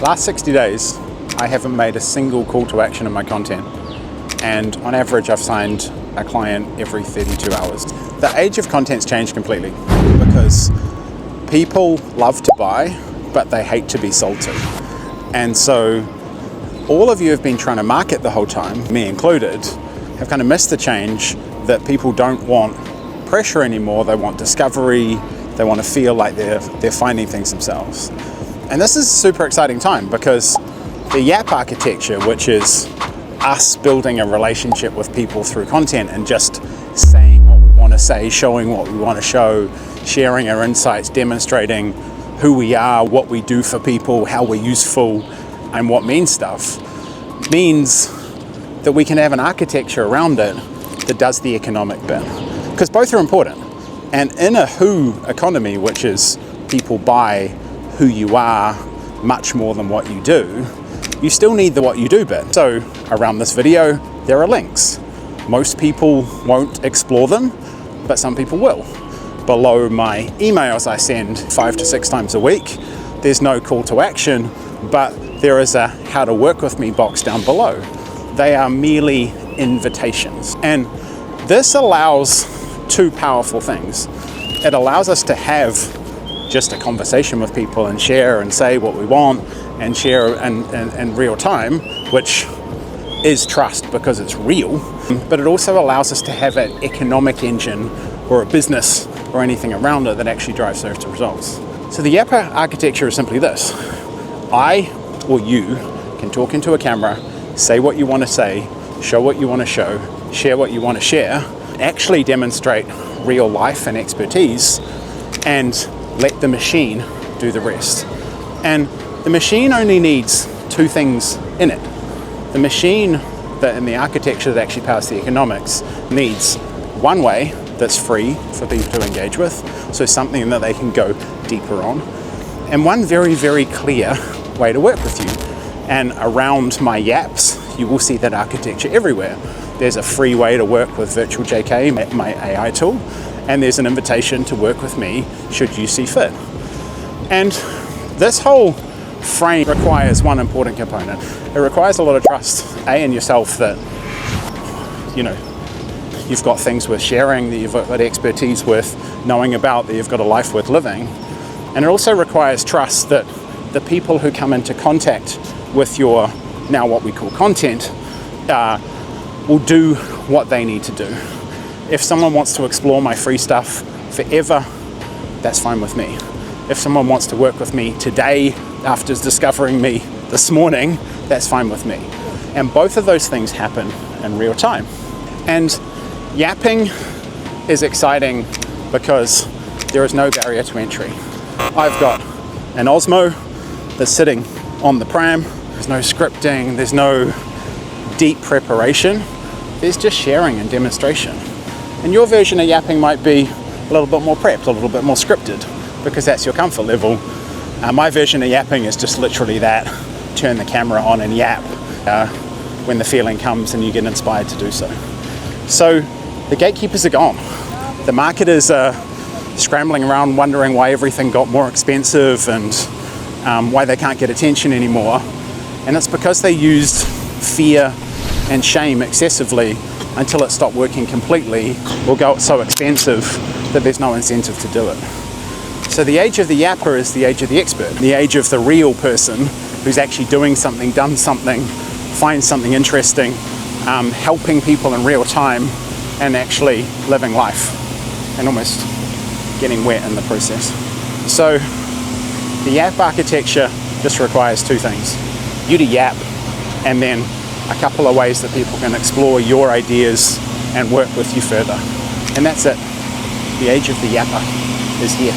Last 60 days, I haven't made a single call to action in my content. And on average, I've signed a client every 32 hours. The age of content's changed completely because people love to buy, but they hate to be sold to. And so all of you have been trying to market the whole time, me included, have kind of missed the change that people don't want pressure anymore. They want discovery. They want to feel like they're finding things themselves. And this is a super exciting time because the Yap architecture, which is us building a relationship with people through content and just saying what we want to say, showing what we want to show, sharing our insights, demonstrating who we are, what we do for people, how we're useful, and what means stuff, means that we can have an architecture around it that does the economic bit. Because both are important. And in a who economy, which is people buy who you are much more than what you do, you still need the what you do bit. So around this video, there are links. Most people won't explore them, but some people will. Below my emails I send 5 to 6 times a week, there's no call to action, but there is a how to work with me box down below. They are merely invitations. And this allows two powerful things. It allows us to have just a conversation with people and share and say what we want and share in real time, which is trust because it's real. But it also allows us to have an economic engine or a business or anything around it that actually drives those results. So the Yap architecture is simply this. I or you can talk into a camera, say what you want to say, show what you want to show, share what you want to share, actually demonstrate real life and expertise, and let the machine do the rest. And the machine only needs two things in it. The machine that in the architecture that actually powers the economics needs one way that's free for people to engage with, so something that they can go deeper on, and one very, very clear way to work with you. And around my Yaps, you will see that architecture everywhere. There's a free way to work with Virtual JK, my AI tool, and there's an invitation to work with me should you see fit. And this whole frame requires one important component. It requires a lot of trust, in yourself, that you've got things worth sharing, that you've got expertise worth knowing about, that you've got a life worth living. And it also requires trust that the people who come into contact with your, now what we call content, will do what they need to do. If someone wants to explore my free stuff forever, that's fine with me. If someone wants to work with me today after discovering me this morning, that's fine with me. And both of those things happen in real time. And yapping is exciting because there is no barrier to entry. I've got an Osmo that's sitting on the pram. There's no scripting, there's no deep preparation. There's just sharing and demonstration. And your version of yapping might be a little bit more prepped, a little bit more scripted, because that's your comfort level. My version of yapping is just literally that. Turn the camera on and yap when the feeling comes and you get inspired to do so. So the gatekeepers are gone. The marketers are scrambling around wondering why everything got more expensive and why they can't get attention anymore. And it's because they used fear and shame excessively until it stopped working completely or got so expensive that there's no incentive to do it. So the age of the yapper is the age of the expert, the age of the real person who's actually doing something, done something, finds something interesting, helping people in real time and actually living life and almost getting wet in the process. So the Yap architecture just requires two things. You to yap, and then a couple of ways that people can explore your ideas and work with you further. And that's it. The age of the yapper is here.